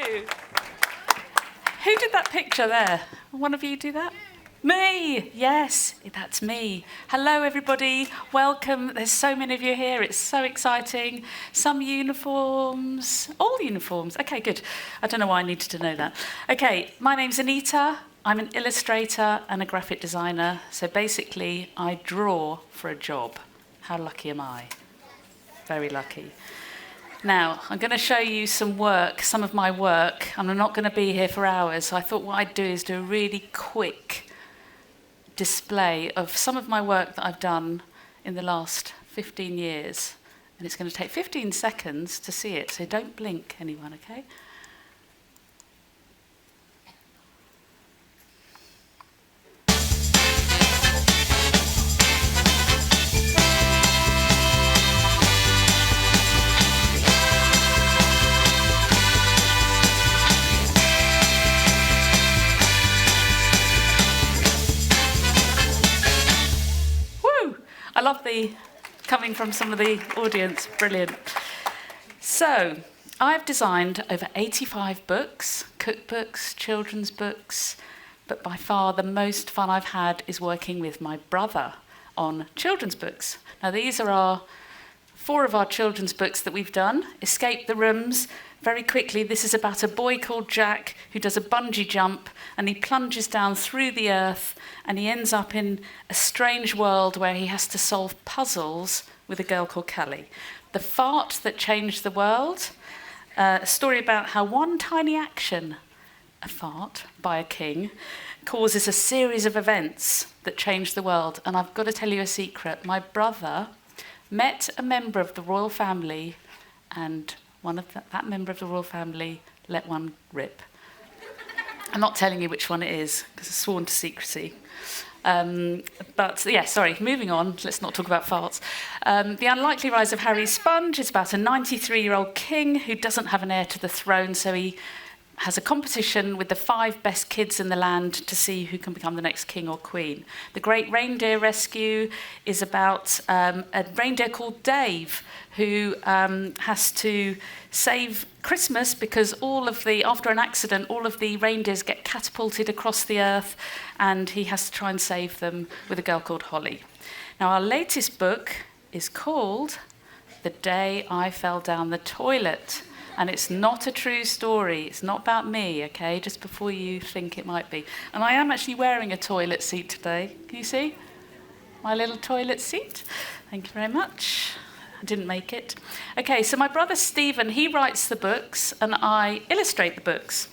you. Who did that picture there? One of you do that? Me, yes, that's me. Hello, everybody. Welcome. There's so many of you here. It's so exciting. Some uniforms, all uniforms. Okay, good. I don't know why I needed to know that. Okay, my name's Anita. I'm an illustrator and a graphic designer. So basically, I draw for a job. How lucky am I? Very lucky. Now, I'm going to show you some of my work. I'm not going to be here for hours. So I thought what I'd do is do a really quick display of some of my work that I've done in the last 15 years. And it's going to take 15 seconds to see it, so don't blink, anyone, okay? I love the coming from some of the audience, brilliant. So, I've designed over 85 books, cookbooks, children's books, but by far the most fun I've had is working with my brother on children's books. Now, these are four of our children's books that we've done. Escape the Rooms. Very quickly, this is about a boy called Jack who does a bungee jump and he plunges down through the earth and he ends up in a strange world where he has to solve puzzles with a girl called Callie. The Fart That Changed the World, a story about how one tiny action, a fart by a king, causes a series of events that change the world. And I've got to tell you a secret. My brother met a member of the royal family and that member of the royal family let one rip. I'm not telling you which one it is, because it's sworn to secrecy. But, yeah, sorry, moving on. Let's not talk about farts. The Unlikely Rise of Harry Sponge is about a 93-year-old king who doesn't have an heir to the throne, so he has a competition with the 5 best kids in the land to see who can become the next king or queen. The Great Reindeer Rescue is about a reindeer called Dave who has to save Christmas because after an accident, all of the reindeers get catapulted across the earth and he has to try and save them with a girl called Holly. Now, our latest book is called The Day I Fell Down the Toilet. And it's not a true story. It's not about me, okay? Just before you think it might be. And I am actually wearing a toilet seat today. Can you see? My little toilet seat. Thank you very much. I didn't make it. Okay, so my brother Stephen, he writes the books and I illustrate the books.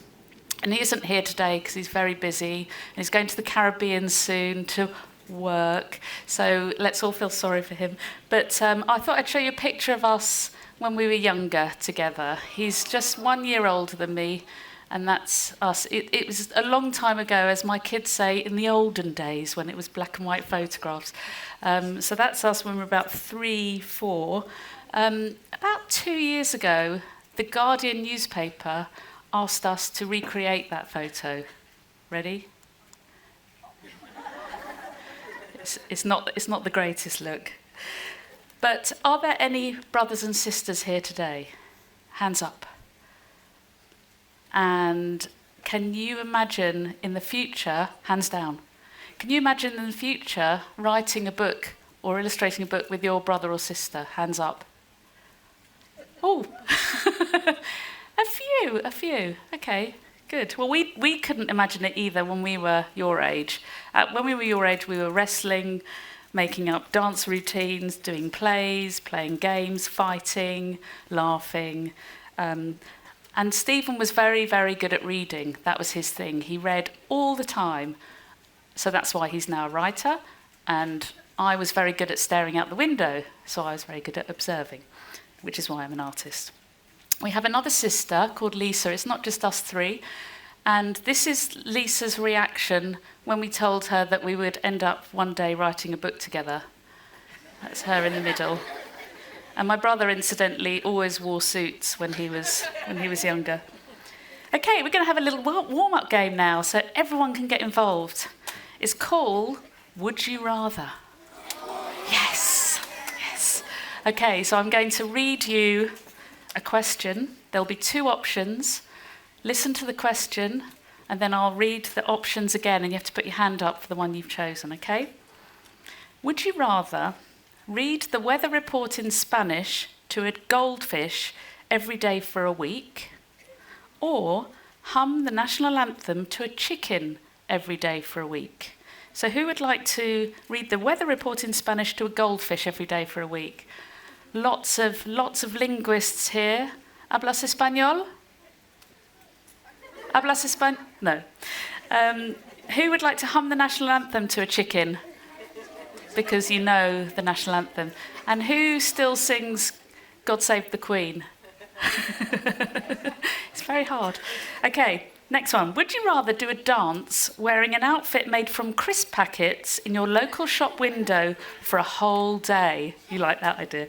And he isn't here today because he's very busy. And he's going to the Caribbean soon to work. So let's all feel sorry for him. But I thought I'd show you a picture of us when we were younger together. He's just 1 year older than me, and that's us. It was a long time ago, as my kids say, in the olden days when it was black and white photographs. So that's us when we were about 3, 4. About 2 years ago, the Guardian newspaper asked us to recreate that photo. Ready? It's not the greatest look. But are there any brothers and sisters here today? Hands up. And can you imagine in the future, hands down, can you imagine in the future writing a book or illustrating a book with your brother or sister? Hands up. Oh, a few. Okay, good. Well, we couldn't imagine it either when we were your age. When we were your age, we were wrestling, making up dance routines, doing plays, playing games, fighting, laughing. And Stephen was very, very good at reading. That was his thing. He read all the time. So that's why he's now a writer. And I was very good at staring out the window. So I was very good at observing, which is why I'm an artist. We have another sister called Lisa. It's not just us three. And this is Lisa's reaction when we told her that we would end up one day writing a book together. That's her in the middle. And my brother, incidentally, always wore suits when he was younger. Okay, we're going to have a little warm-up game now so everyone can get involved. It's called Would You Rather? Yes. Okay, so I'm going to read you a question. There'll be 2 options. listen to the question, and then I'll read the options again, and you have to put your hand up for the one you've chosen, okay? Would you rather read the weather report in Spanish to a goldfish every day for a week, or hum the national anthem to a chicken every day for a week? So who would like to read the weather report in Spanish to a goldfish every day for a week? Lots of linguists here. ¿Hablas español? ¿Hablas español? No. Who would like to hum the national anthem to a chicken? Because you know the national anthem. And who still sings God Save the Queen? It's very hard. Okay, next one. Would you rather do a dance wearing an outfit made from crisp packets in your local shop window for a whole day? You like that idea?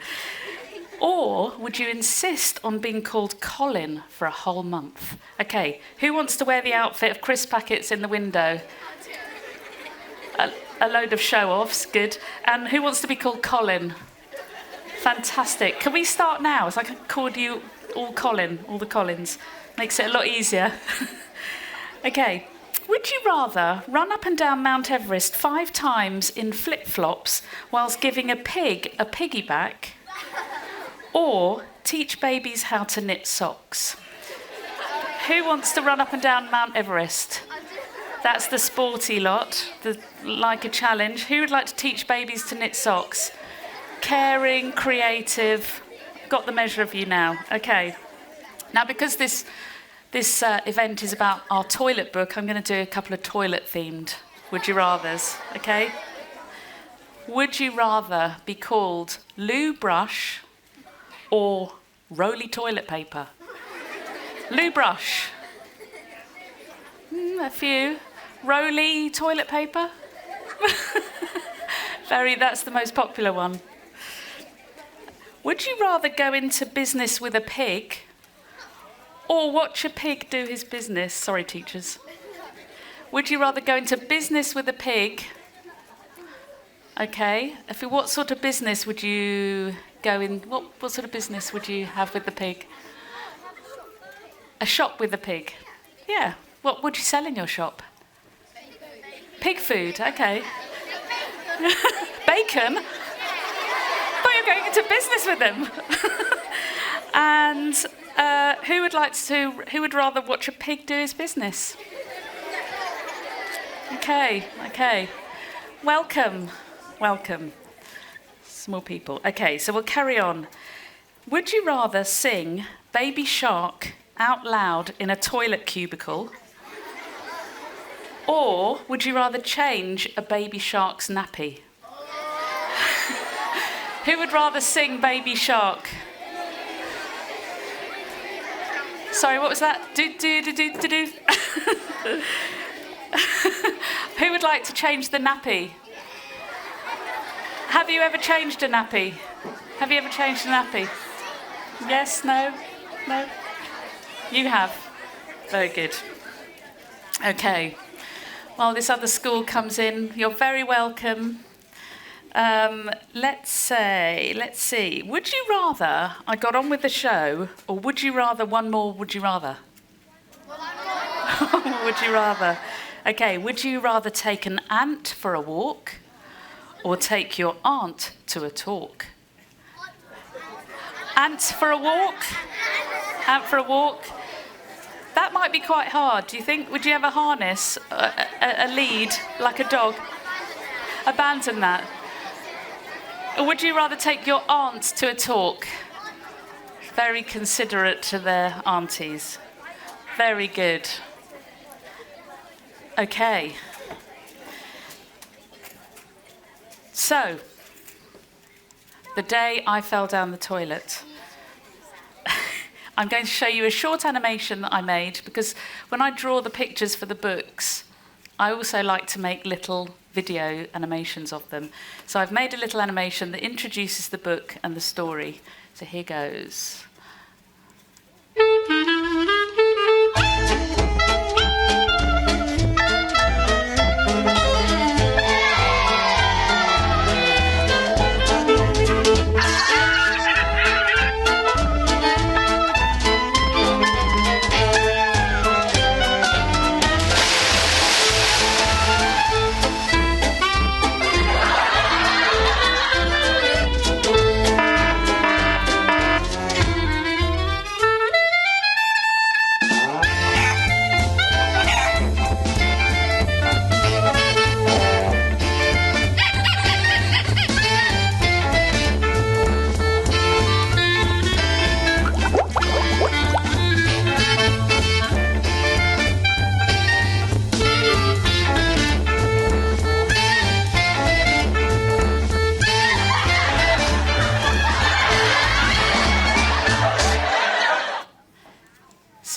Or would you insist on being called Colin for a whole month? Okay, who wants to wear the outfit of crisp packets in the window? A load of show-offs, good. And who wants to be called Colin? Fantastic. Can we start now? So I can call you all Colin, all the Collins. Makes it a lot easier. Okay. Would you rather run up and down Mount Everest 5 times in flip-flops whilst giving a pig a piggyback, or teach babies how to knit socks? Who wants to run up and down Mount Everest? That's the sporty lot, like a challenge. Who would like to teach babies to knit socks? Caring, creative. Got the measure of you now. Okay. Now, because this event is about our toilet book, I'm going to do a couple of toilet-themed would you rathers, okay? Would you rather be called Lou Brush or Roly Toilet Paper? Lou Brush. A few. Roly Toilet Paper? That's the most popular one. Would you rather go into business with a pig or watch a pig do his business? Sorry, teachers. Would you rather go into business with a pig? Okay. What sort of business would you go in? What sort of business would you have with the pig? A shop with a pig. Yeah. What would you sell in your shop? Pig food. Okay. Bacon? I thought you were going into business with them. And who would rather watch a pig do his business? Okay. Welcome. Small people. Okay, so we'll carry on. Would you rather sing Baby Shark out loud in a toilet cubicle, or would you rather change a baby shark's nappy? Who would rather sing Baby Shark? Sorry, what was that? Do. Who would like to change the nappy? Have you ever changed a nappy? Yes, no? You have. Very good. Okay. While this other school comes in, you're very welcome. Let's see. Would you rather I got on with the show, or would you rather one more would you rather? Would you rather? Okay, would you rather take an ant for a walk or take your aunt to a talk? Ants for a walk? Ant for a walk? That might be quite hard. Do you think? Would you have a harness, a lead, like a dog? Abandon that. Or would you rather take your aunt to a talk? Very considerate to their aunties. Very good. Okay. So, the day I fell down the toilet. I'm going to show you a short animation that I made, because when I draw the pictures for the books, I also like to make little video animations of them. So I've made a little animation that introduces the book and the story. So here goes.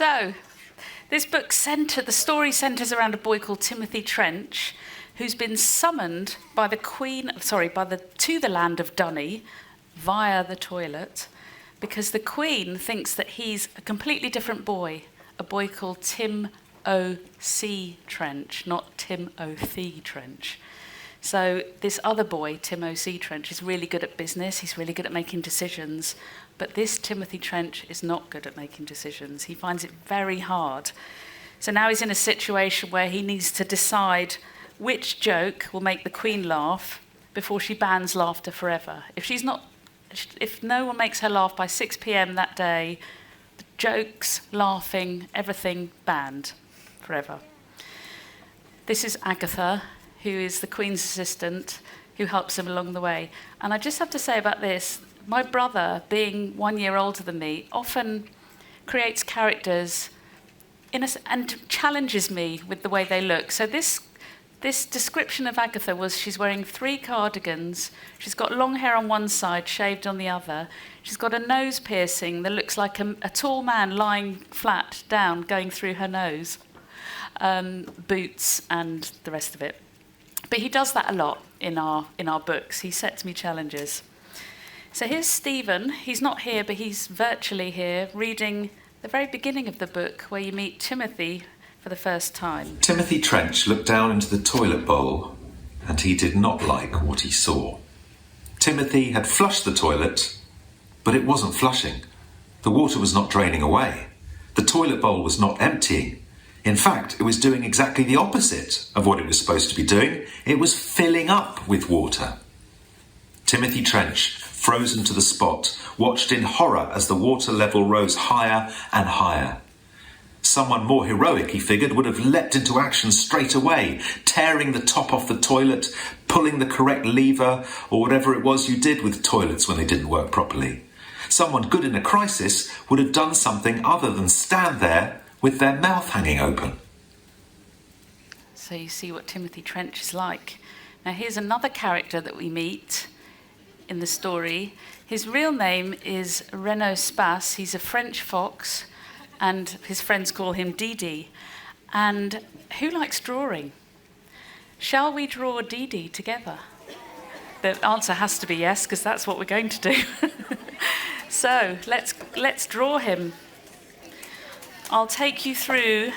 So, this book the story centres around a boy called Timothy Trench, who's been summoned by the to the land of Dunny via the toilet, because the Queen thinks that he's a completely different boy, a boy called Tim O.C. Trench, not Tim O.Thee Trench. So this other boy, Tim O.C. Trench, is really good at business, he's really good at making decisions, but this Timothy Trench is not good at making decisions. He finds it very hard. So now he's in a situation where he needs to decide which joke will make the Queen laugh before she bans laughter forever. If no one makes her laugh by 6 p.m. that day, the jokes, laughing, everything banned forever. This is Agatha, who is the Queen's assistant, who helps him along the way. And I just have to say about this, my brother, being 1 year older than me, often creates characters and challenges me with the way they look. So this description of Agatha was she's wearing 3 cardigans, she's got long hair on one side, shaved on the other, she's got a nose piercing that looks like a tall man lying flat down, going through her nose, boots and the rest of it. But he does that a lot in our books. He sets me challenges. So here's Stephen. He's not here, but he's virtually here, reading the very beginning of the book where you meet Timothy for the first time. Timothy Trench looked down into the toilet bowl, and he did not like what he saw. Timothy had flushed the toilet, but it wasn't flushing. The water was not draining away. The toilet bowl was not emptying. In fact, it was doing exactly the opposite of what it was supposed to be doing. It was filling up with water. Timothy Trench, frozen to the spot, watched in horror as the water level rose higher and higher. Someone more heroic, he figured, would have leapt into action straight away, tearing the top off the toilet, pulling the correct lever, or whatever it was you did with toilets when they didn't work properly. Someone good in a crisis would have done something other than stand there with their mouth hanging open. So you see what Timothy Trench is like. Now here's another character that we meet in the story. His real name is Renaud Spass. He's a French fox, and his friends call him Didi. And who likes drawing? Shall we draw Didi together? The answer has to be yes, because that's what we're going to do. So let's draw him. I'll take you through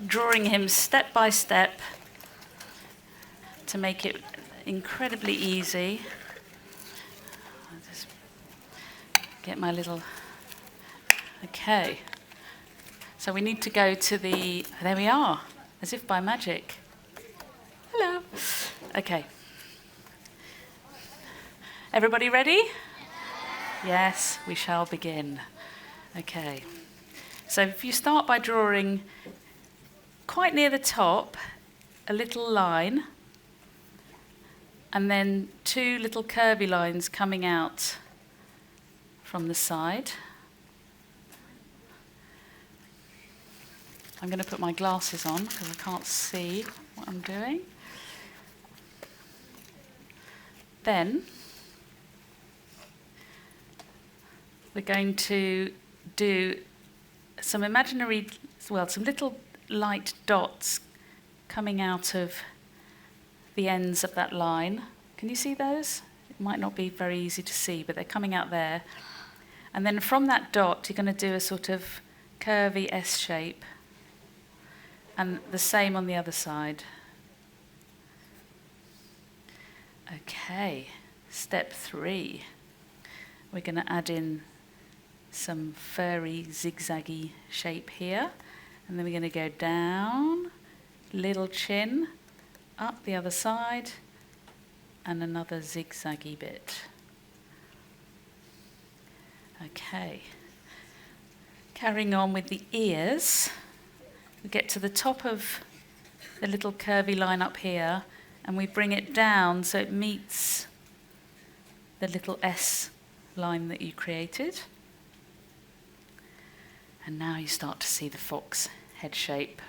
drawing him step by step to make it incredibly easy. I'll just get my little... Okay. So we need to go to the... There we are, as if by magic. Hello. Okay. Everybody ready? Yes, we shall begin. Okay. So if you start by drawing quite near the top, a little line, and then 2 little curvy lines coming out from the side. I'm going to put my glasses on because I can't see what I'm doing. Then we're going to do some little light dots coming out of the ends of that line. Can you see those? It might not be very easy to see, but they're coming out there. And then from that dot, you're going to do a sort of curvy S shape. And the same on the other side. Okay, step 3. We're going to add in some furry zigzaggy shape here, and then we're going to go down, little chin, up the other side, and another zigzaggy bit. Okay, carrying on with the ears, we get to the top of the little curvy line up here, and we bring it down so it meets the little S line that you created. And now you start to see the fox head shape.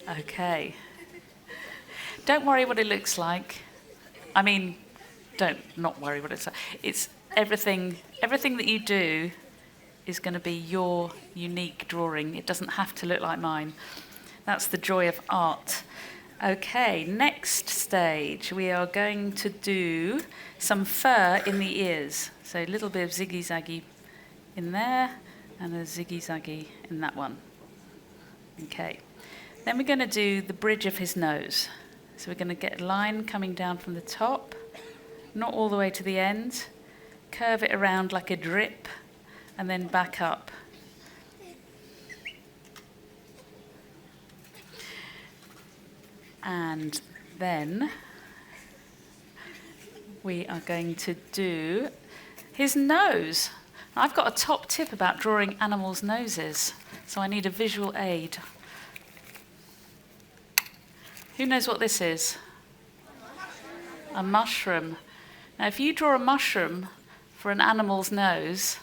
Okay. Don't worry what it looks like. I mean, don't not worry what it's like. everything that you do is going to be your unique drawing. It doesn't have to look like mine. That's the joy of art. Okay, next stage, we are going to do some fur in the ears. So a little bit of ziggy-zaggy in there, and a ziggy-zaggy in that one. Okay, then we're going to do the bridge of his nose. So we're going to get a line coming down from the top, not all the way to the end, curve it around like a drip, and then back up. And then we are going to do his nose. I've got a top tip about drawing animals' noses, so I need a visual aid. Who knows what this is? A mushroom. Now, if you draw a mushroom for an animal's nose,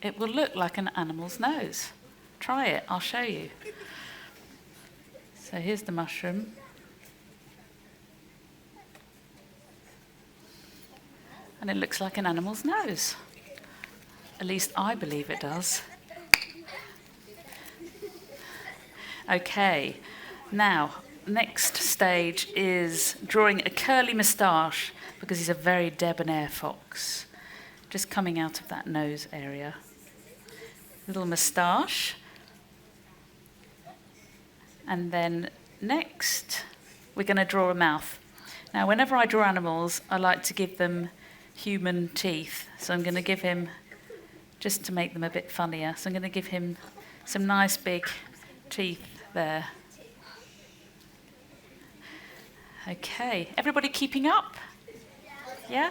it will look like an animal's nose. Try it, I'll show you. So here's the mushroom. And it looks like an animal's nose. At least I believe it does. Okay, now, next stage is drawing a curly moustache, because he's a very debonair fox. Just coming out of that nose area. Little moustache. And then next, we're going to draw a mouth. Now, whenever I draw animals, I like to give them human teeth. So I'm going to give him, just to make them a bit funnier, so I'm going to give him some nice big teeth there. Okay, everybody keeping up? Yeah?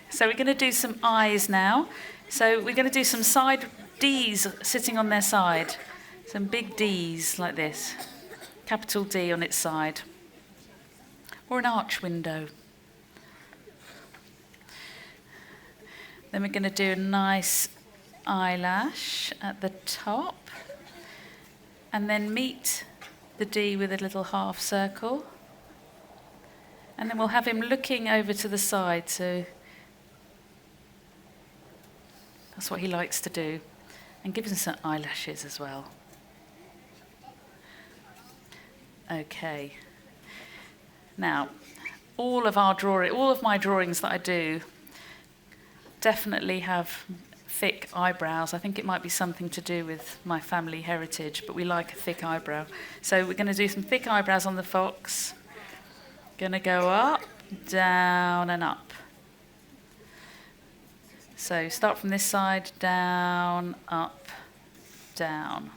So we're going to do some eyes now. So we're going to do some side Ds sitting on their side. Some big Ds like this. Capital D on its side. Or an arch window. Then we're going to do a nice eyelash at the top. And then meet the D with a little half circle. And then we'll have him looking over to the side, so that's what he likes to do. And give him some eyelashes as well. Okay. Now, all of my drawings that I do definitely have thick eyebrows. I think it might be something to do with my family heritage, but we like a thick eyebrow. So we're going to do some thick eyebrows on the fox. Going to go up, down and up. So start from this side, down, up, down.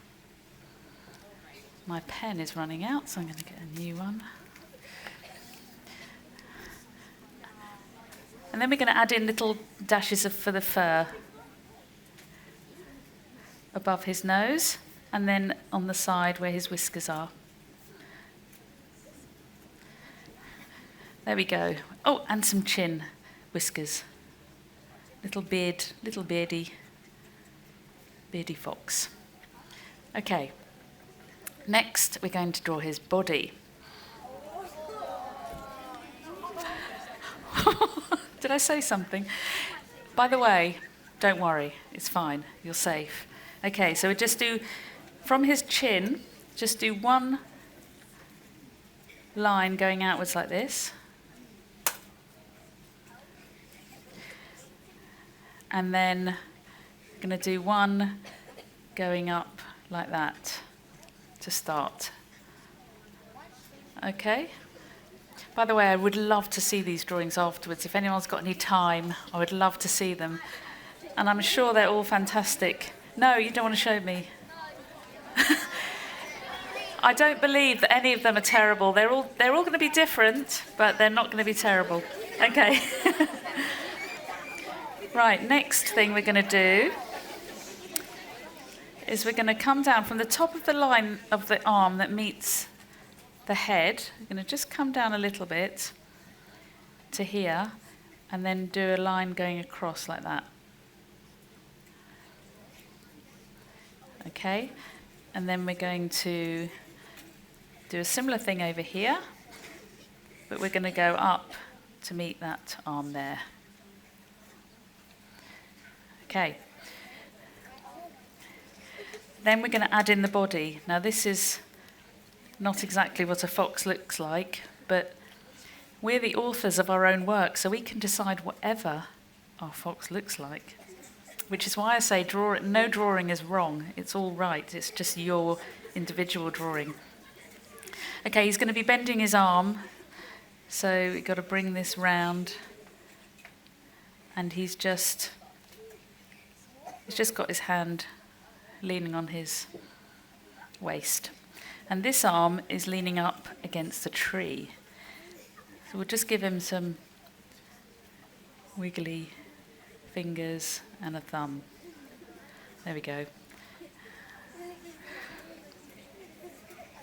My pen is running out, so I'm going to get a new one. And then we're going to add in little dashes for the fur above his nose, and then on the side where his whiskers are. There we go. Oh, and some chin whiskers. Little beardy fox. Okay. Next, we're going to draw his body. Did I say something? By the way, don't worry, it's fine, you're safe. Okay, so we just do, from his chin, just do one line going outwards like this. And then I'm going to do one going up like that to start. Okay? By the way, I would love to see these drawings afterwards. If anyone's got any time, I would love to see them. And I'm sure they're all fantastic. No, you don't want to show me. I don't believe that any of them are terrible. They're all going to be different, but they're not going to be terrible. Okay. Right, next thing we're going to do is we're going to come down from the top of the line of the arm that meets the head. We're going to just come down a little bit to here and then do a line going across like that. Okay, and then we're going to do a similar thing over here, but we're going to go up to meet that arm there. Okay. Then we're going to add in the body. Now this is not exactly what a fox looks like, but we're the authors of our own work, so we can decide whatever our fox looks like. Which is why I say no drawing is wrong. It's all right. It's just your individual drawing. Okay, he's going to be bending his arm, so we've got to bring this round. And he's just got his hand leaning on his waist. And this arm is leaning up against the tree. So we'll just give him some wiggly fingers and a thumb. There we go.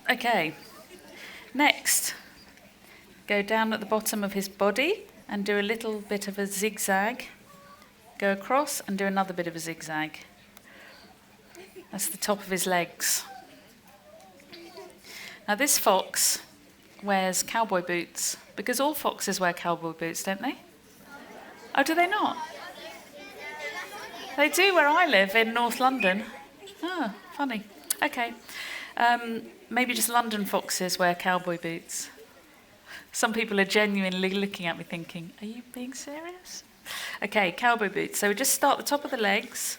Okay. Next, go down at the bottom of his body and do a little bit of a zigzag. Go across and do another bit of a zigzag. That's the top of his legs. Now this fox wears cowboy boots, because all foxes wear cowboy boots, don't they? Oh, do they not? They do where I live in North London. Oh, funny. Okay. Maybe just London foxes wear cowboy boots. Some people are genuinely looking at me thinking, are you being serious? Okay, cowboy boots. So we just start at the top of the legs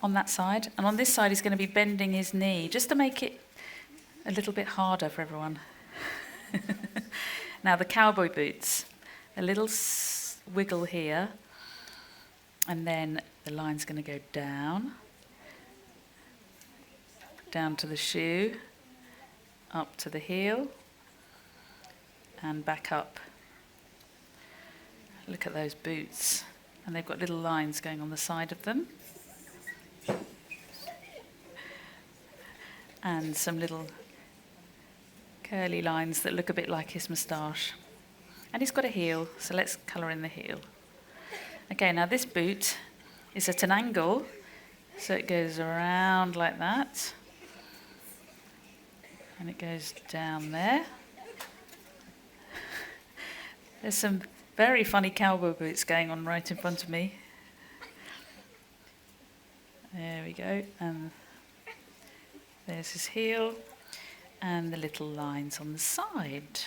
on that side. And on this side, he's going to be bending his knee just to make it a little bit harder for everyone. Now, the cowboy boots. A little wiggle here. And then the line's going to go down to the shoe, up to the heel, and back up. Look at those boots. And they've got little lines going on the side of them. And some little curly lines that look a bit like his moustache. And he's got a heel, so let's colour in the heel. Okay, now this boot is at an angle, so it goes around like that. And it goes down there. There's some very funny cowboy boots going on right in front of me. There we go. And there's his heel. And the little lines on the side.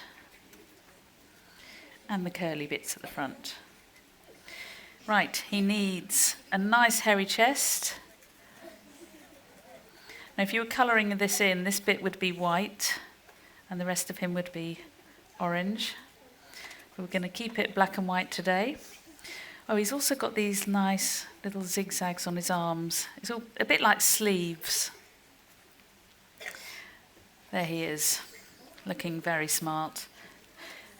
And the curly bits at the front. Right, he needs a nice hairy chest. Now, if you were colouring this in, this bit would be white, and the rest of him would be orange. But we're going to keep it black and white today. Oh, he's also got these nice little zigzags on his arms. It's all a bit like sleeves. There he is, looking very smart.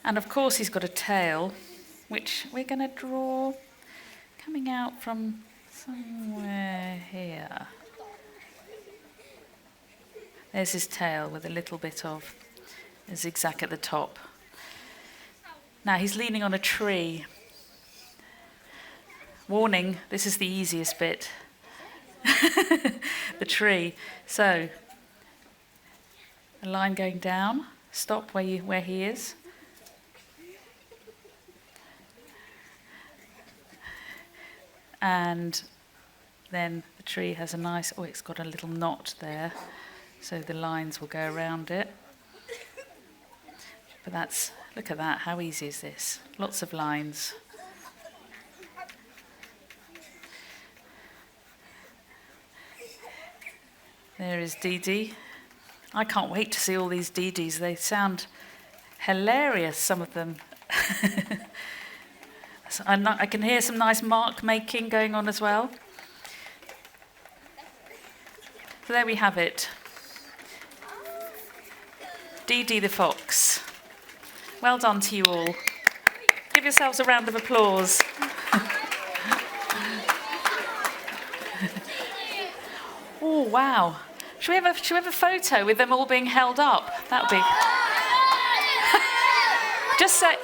And of course, he's got a tail, which we're going to draw coming out from somewhere here. There's his tail with a little bit of a zigzag at the top. Now he's leaning on a tree. Warning, this is the easiest bit. The tree. So, a line going down. Stop where he is. And then the tree has a nice, it's got a little knot there. So the lines will go around it. But look at that, how easy is this? Lots of lines. There is Dee Dee. I can't wait to see all these Dee Dees. They sound hilarious, some of them. So I can hear some nice mark making going on as well. So there we have it. Dee Dee the fox. Well done to you all. Give yourselves a round of applause. Oh, wow. Should we have a photo with them all being held up? That would be... Just say...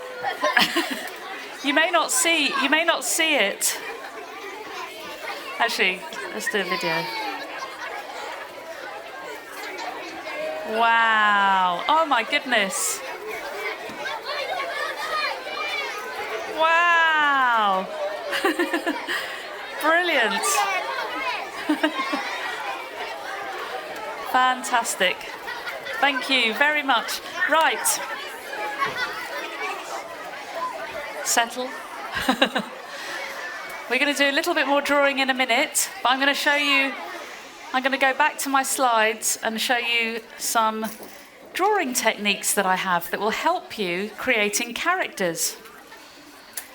You may not see it. Actually, let's do a video. Wow. Oh my goodness. Wow. Brilliant. Fantastic. Thank you very much. Right. Settle. We're going to do a little bit more drawing in a minute, but I'm going to show you, I'm going to go back to my slides and show you some drawing techniques that I have that will help you creating characters.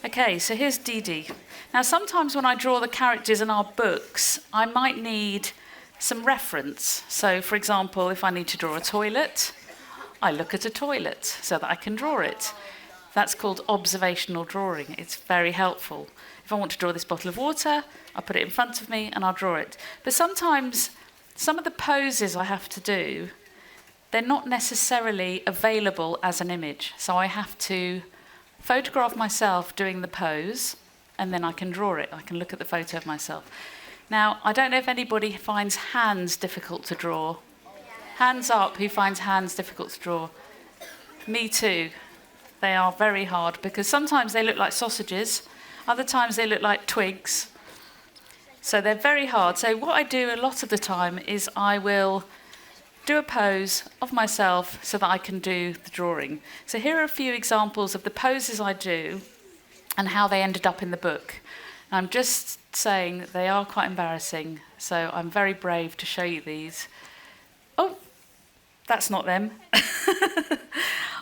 Okay, so here's Dee Dee. Now, sometimes when I draw the characters in our books, I might need some reference. So, for example, if I need to draw a toilet, I look at a toilet so that I can draw it. That's called observational drawing. It's very helpful. If I want to draw this bottle of water, I'll put it in front of me and I'll draw it. But sometimes, some of the poses I have to do, they're not necessarily available as an image. So I have to photograph myself doing the pose, and then I can draw it. I can look at the photo of myself. Now, I don't know if anybody finds hands difficult to draw. Hands up who finds hands difficult to draw. Me too. They are very hard because sometimes they look like sausages, other times they look like twigs. So they're very hard. So what I do a lot of the time is I will do a pose of myself so that I can do the drawing. So here are a few examples of the poses I do and how they ended up in the book. I'm just saying that they are quite embarrassing, so I'm very brave to show you these. Oh, that's not them.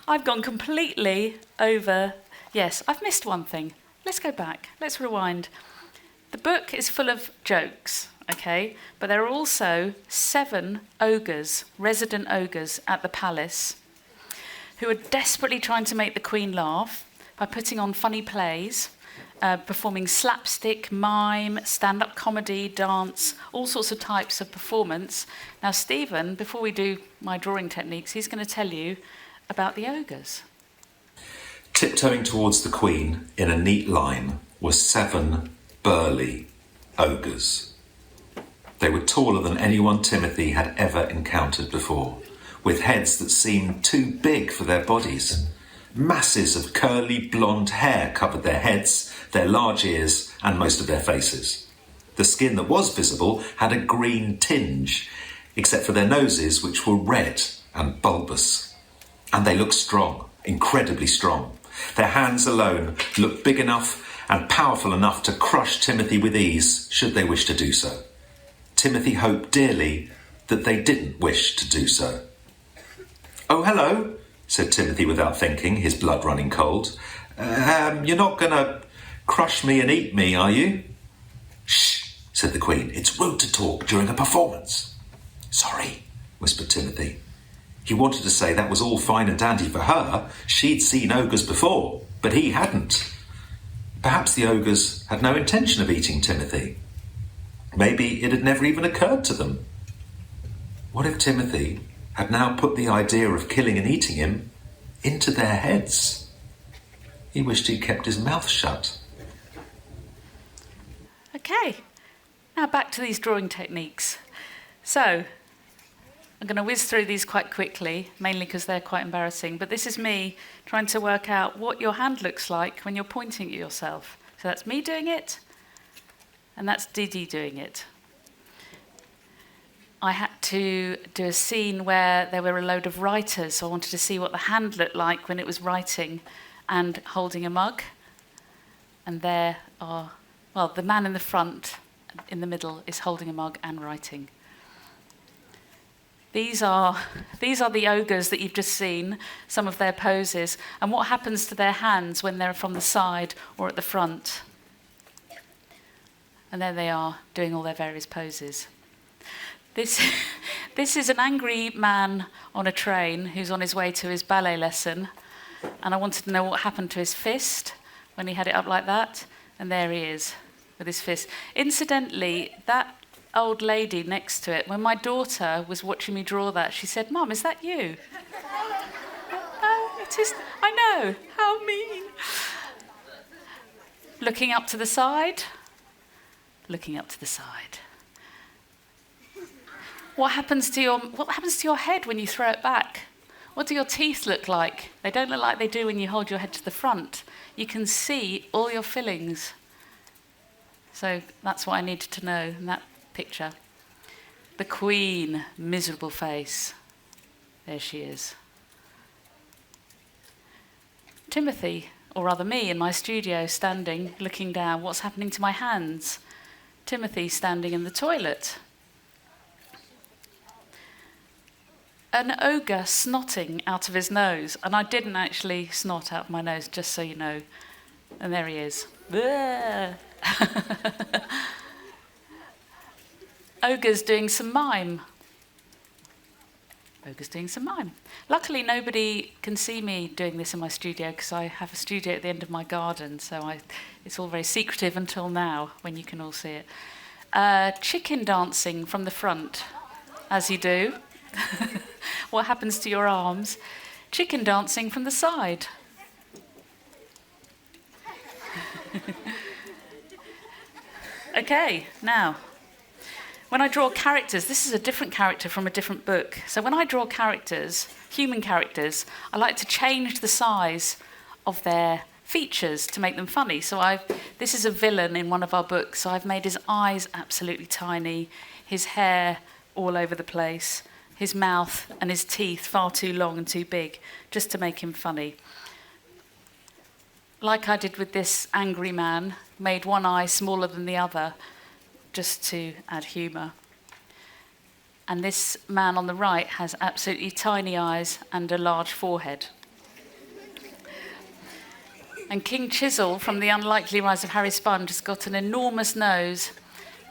I've gone completely over. Yes, I've missed one thing. Let's go back. Let's rewind. The book is full of jokes, okay? But there are also 7 ogres, resident ogres at the palace, who are desperately trying to make the Queen laugh by putting on funny plays, performing slapstick, mime, stand-up comedy, dance, all sorts of types of performance. Now, Stephen, before we do my drawing techniques, he's going to tell you about the ogres. Tiptoeing towards the Queen in a neat line were 7 burly ogres. They were taller than anyone Timothy had ever encountered before, with heads that seemed too big for their bodies. Masses of curly blonde hair covered their heads, their large ears, and most of their faces. The skin that was visible had a green tinge, except for their noses, which were red and bulbous. And they looked strong, incredibly strong. Their hands alone looked big enough and powerful enough to crush Timothy with ease, should they wish to do so. Timothy hoped dearly that they didn't wish to do so. "Oh, hello," said Timothy without thinking, his blood running cold. You're not going to crush me and eat me, are you?" "Shh," said the Queen. "It's rude to talk during a performance." "Sorry," whispered Timothy. He wanted to say that was all fine and dandy for her. She'd seen ogres before, but he hadn't. Perhaps the ogres had no intention of eating Timothy. Maybe it had never even occurred to them. What if Timothy had now put the idea of killing and eating him into their heads? He wished he'd kept his mouth shut. Okay, now back to these drawing techniques. So, I'm going to whiz through these quite quickly, mainly because they're quite embarrassing, but this is me trying to work out what your hand looks like when you're pointing at yourself. So that's me doing it, and that's Dee Dee doing it. I had to do a scene where there were a load of writers, so I wanted to see what the hand looked like when it was writing and holding a mug. And there are, well, the man in the front, in the middle, is holding a mug and writing. These are the ogres that you've just seen, some of their poses, and what happens to their hands when they're from the side or at the front. And there they are, doing all their various poses. This is an angry man on a train who's on his way to his ballet lesson, and I wanted to know what happened to his fist when he had it up like that, and there he is with his fist. Incidentally, that old lady next to it, when my daughter was watching me draw that, she said, "Mum, is that you?" "Oh, it is. I know. How mean." Looking up to the side. Looking up to the side. What happens to your head when you throw it back? What do your teeth look like? They don't look like they do when you hold your head to the front. You can see all your fillings. So that's what I needed to know in that picture. The Queen, miserable face. There she is. Timothy, or rather me, in my studio, standing, looking down. What's happening to my hands? Timothy standing in the toilet. An ogre snotting out of his nose. And I didn't actually snot out of my nose, just so you know. And there he is. Ogre's doing some mime. Ogre's doing some mime. Luckily, nobody can see me doing this in my studio because I have a studio at the end of my garden, so it's all very secretive until now, when you can all see it. Chicken dancing from the front, as you do. What happens to your arms? Chicken dancing from the side. Okay, now. When I draw characters, this is a different character from a different book. So when I draw characters, human characters, I like to change the size of their features to make them funny. So this is a villain in one of our books. So I've made his eyes absolutely tiny, his hair all over the place, his mouth and his teeth far too long and too big, just to make him funny. Like I did with this angry man, made one eye smaller than the other, just to add humour. And this man on the right has absolutely tiny eyes and a large forehead. And King Chisel from The Unlikely Rise of Harry Sponge has got an enormous nose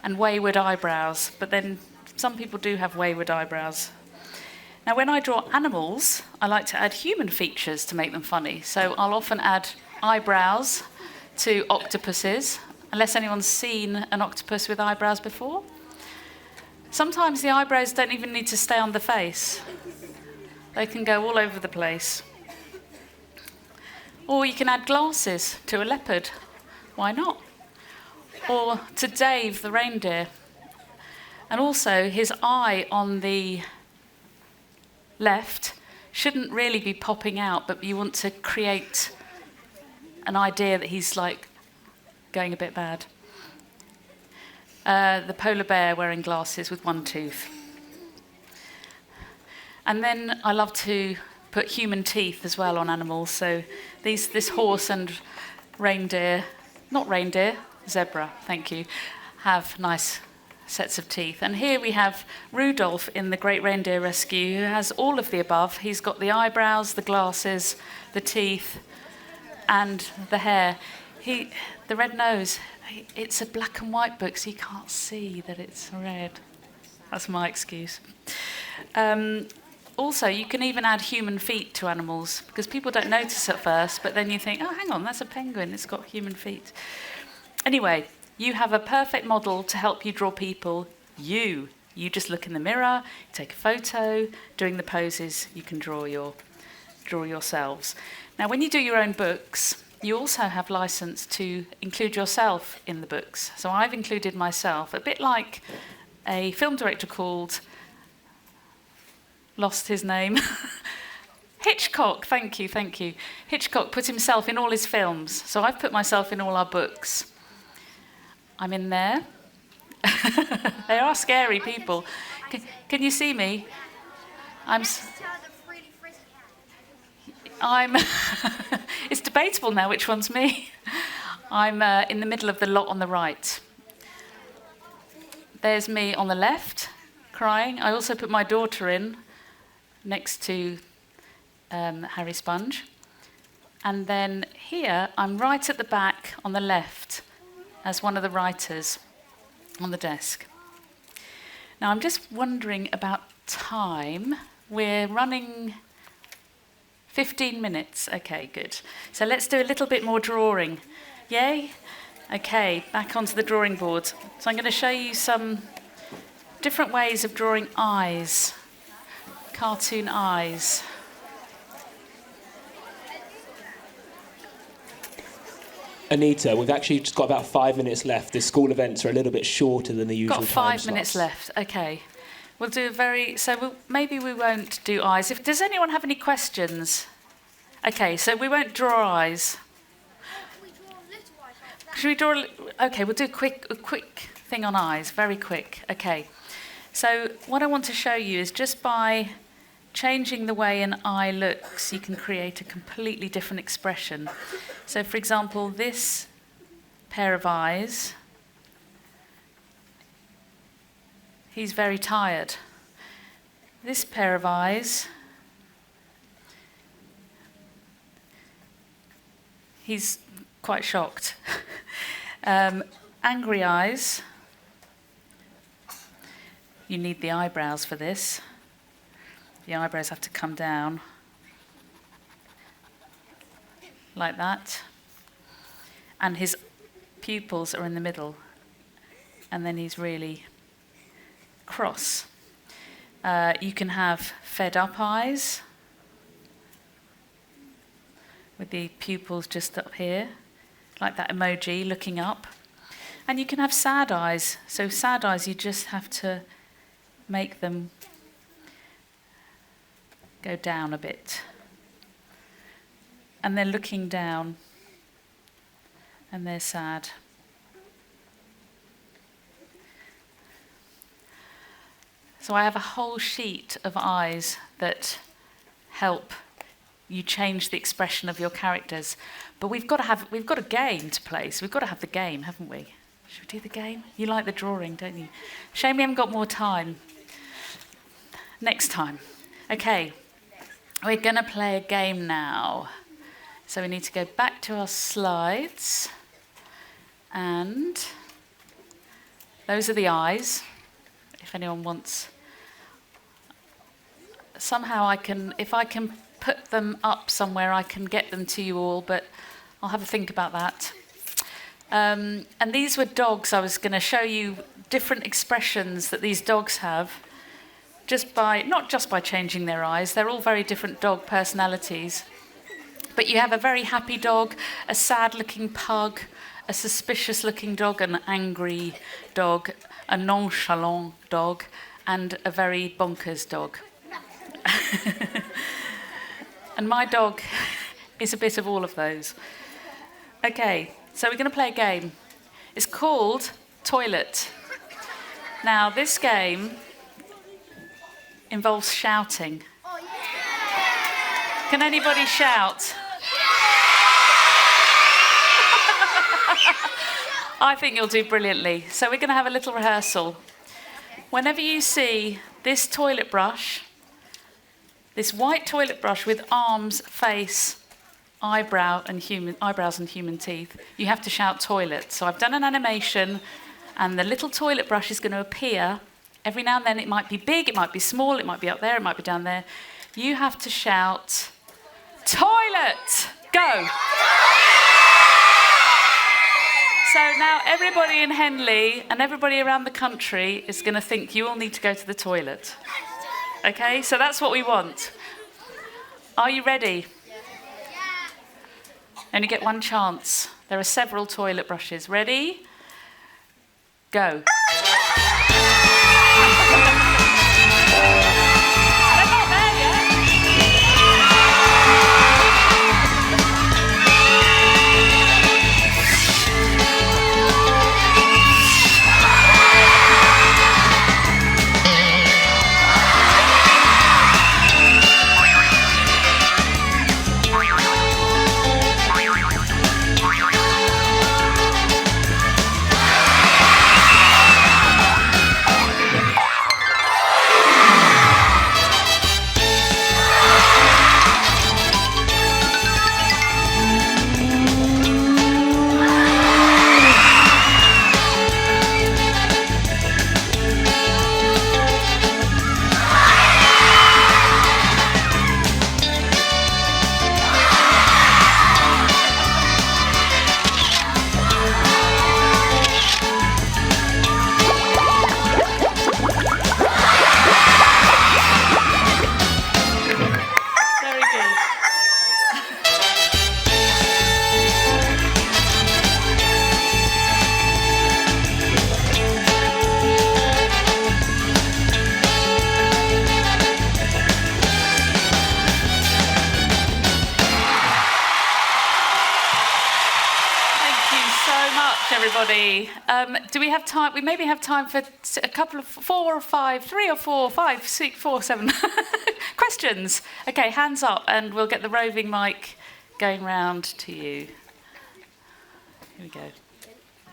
and wayward eyebrows, but then some people do have wayward eyebrows. Now, when I draw animals, I like to add human features to make them funny. So I'll often add eyebrows to octopuses, unless anyone's seen an octopus with eyebrows before. Sometimes the eyebrows don't even need to stay on the face. They can go all over the place. Or you can add glasses to a leopard. Why not? Or to Dave the reindeer. And also his eye on the left shouldn't really be popping out, but you want to create an idea that he's like going a bit bad. The polar bear wearing glasses with one tooth. And then I love to put human teeth as well on animals. So this horse and zebra, thank you, have nice sets of teeth. And here we have Rudolph in The Great Reindeer Rescue, who has all of the above. He's got the eyebrows, the glasses, the teeth, and the hair. The red nose, it's a black and white book, so you can't see that it's red. That's my excuse. Also, you can even add human feet to animals, because people don't notice at first, but then you think, oh, hang on, that's a penguin, it's got human feet. Anyway, you have a perfect model to help you draw people. You just look in the mirror, take a photo, doing the poses, you can draw yourselves. Now, when you do your own books, you also have license to include yourself in the books. So I've included myself, a bit like a film director called, lost his name, Hitchcock, thank you. Hitchcock put himself in all his films, so I've put myself in all our books. I'm in there. They are scary people. Can you see me? It's debatable now which one's me. I'm in the middle of the lot on the right. There's me on the left, crying. I also put my daughter in, next to Harry Sponge. And then here, I'm right at the back on the left as one of the writers on the desk. Now, I'm just wondering about time. We're running 15 minutes. Okay, good. So let's do a little bit more drawing. Yay? Okay, back onto the drawing board. So I'm going to show you some different ways of drawing eyes, cartoon eyes. Anita, we've actually just got about 5 minutes left. The school events are a little bit shorter than the usual time Got 5 slots. minutes left. Okay. We'll do maybe we won't do eyes. Does anyone have any questions? Okay, so we won't draw eyes. Should we draw? Okay, we'll do a quick thing on eyes, very quick. Okay. So what I want to show you is just by changing the way an eye looks, you can create a completely different expression. So, for example, this pair of eyes, he's very tired. This pair of eyes, he's quite shocked. Angry eyes, you need the eyebrows for this. The eyebrows have to come down like that. And his pupils are in the middle. And then he's really cross. You can have fed up eyes with the pupils just up here, like that emoji looking up. And you can have sad eyes. So sad eyes, you just have to make them go down a bit. And they're looking down. And they're sad. So I have a whole sheet of eyes that help you change the expression of your characters. But we've got a game to play, so we've got to have the game, haven't we? Should we do the game? You like the drawing, don't you? Shame we haven't got more time. Next time. Okay, we're going to play a game now. So we need to go back to our slides. And those are the eyes, if anyone wants. Somehow if I can put them up somewhere, I can get them to you all, but I'll have a think about that. And these were dogs. I was going to show you different expressions that these dogs have, not just by changing their eyes. They're all very different dog personalities. But you have a very happy dog, a sad-looking pug, a suspicious-looking dog, an angry dog, a nonchalant dog, and a very bonkers dog. And my dog is a bit of all of those. Okay, so we're going to play a game. It's called Toilet. Now, this game involves shouting. Can anybody shout? I think you'll do brilliantly. So we're going to have a little rehearsal. Whenever you see this toilet brush, this white toilet brush with arms, face, eyebrows and human teeth, you have to shout toilet. So I've done an animation, and the little toilet brush is going to appear. Every now and then it might be big, it might be small, it might be up there, it might be down there. You have to shout, toilet! Go! So now everybody in Henley and everybody around the country is going to think you all need to go to the toilet. Okay, so that's what we want. Are you ready? Only get one chance. There are several toilet brushes. Ready? Go. so much, everybody. Do we have time? We maybe have time for a couple of 4 or 5, 3 or 4, 5, 6, 4, 7 questions. Okay, hands up, and we'll get the roving mic going round to you. Here we go.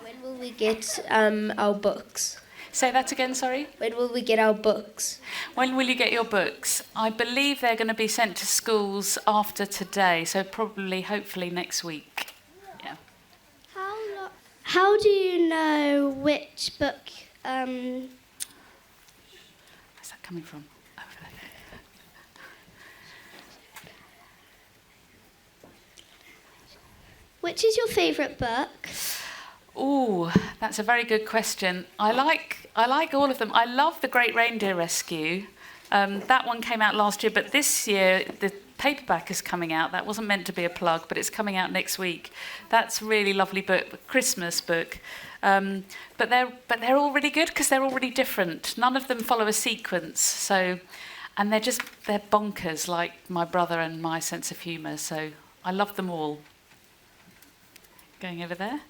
When will we get our books? Say that again, sorry? When will we get our books? When will you get your books? I believe they're going to be sent to schools after today, so probably, hopefully, next week. Yeah. How do you know which book? Where's that coming from? Over there. Which is your favourite book? Oh, that's a very good question. I like all of them. I love The Great Reindeer Rescue. That one came out last year, but this year the paperback is coming out. That wasn't meant to be a plug, but it's coming out next week. That's a really lovely book, a Christmas book. But they're all really good because they're all really different. None of them follow a sequence. So, and they're bonkers, like my brother and my sense of humour. So I love them all. Going over there.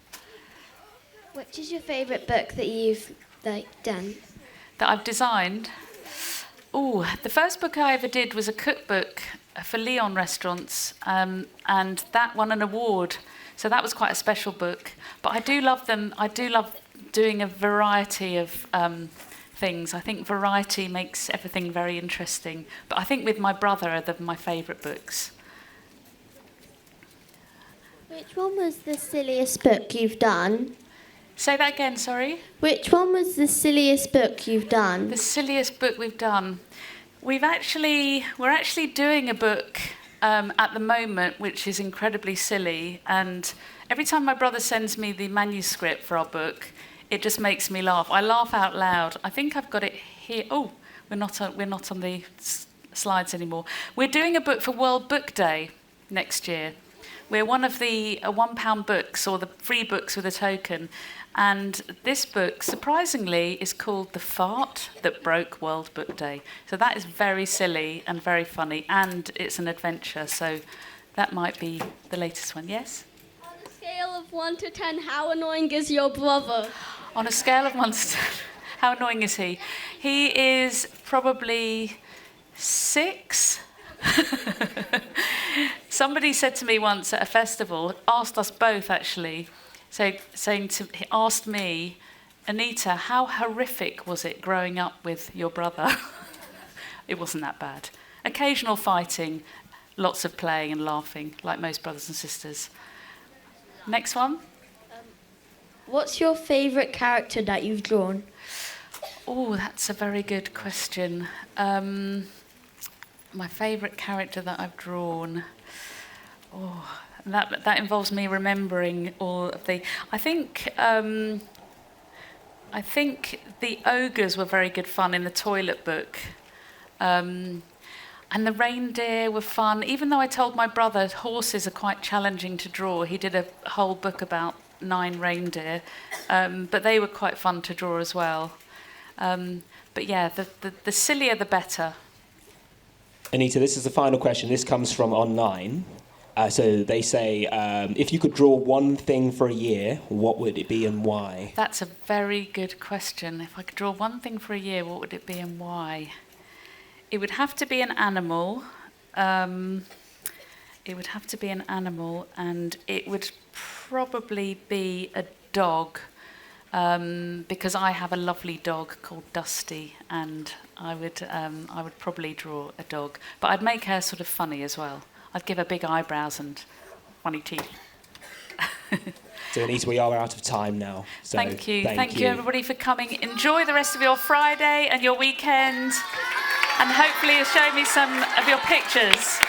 Which is your favourite book that you've done? That I've designed? Oh, the first book I ever did was a cookbook for Leon restaurants, and that won an award. So that was quite a special book. But I do love them. I do love doing a variety of things. I think variety makes everything very interesting. But I think with my brother are my favourite books. Which one was the silliest book you've done? Say that again, sorry? Which one was the silliest book you've done? The silliest book we've done. We're actually doing a book at the moment which is incredibly silly, and every time my brother sends me the manuscript for our book, it just makes me laugh. I laugh out loud. I think I've got it here. Oh, we're not on the slides anymore. We're doing a book for World Book Day next year. We're one of the £1 books, or the free books with a token. And this book, surprisingly, is called The Fart That Broke World Book Day. So that is very silly and very funny, and it's an adventure. So that might be the latest one. Yes? On a scale of 1 to 10, how annoying is your brother? On a scale of 1 to 10, how annoying is he? He is probably 6. Somebody said to me once at a festival, asked us both actually, asked me, Anita, how horrific was it growing up with your brother? It wasn't that bad. Occasional fighting, lots of playing and laughing, like most brothers and sisters. Next one. What's your favourite character that you've drawn? Oh, that's a very good question. My favourite character that I've drawn. Oh, that involves me remembering all of the. I think the ogres were very good fun in the toilet book, and the reindeer were fun. Even though I told my brother horses are quite challenging to draw, he did a whole book about 9 reindeer, but they were quite fun to draw as well. But yeah, the sillier the better. Anita, this is the final question. This comes from online. So they say, if you could draw one thing for a year, what would it be and why? That's a very good question. If I could draw one thing for a year, what would it be and why? It would have to be an animal. And it would probably be a dog, because I have a lovely dog called Dusty, and I would probably draw a dog. But I'd make her sort of funny as well. I'd give her big eyebrows and funny teeth. So Anita, we are out of time now. So thank you. Thank you, everybody, for coming. Enjoy the rest of your Friday and your weekend. And hopefully you'll show me some of your pictures.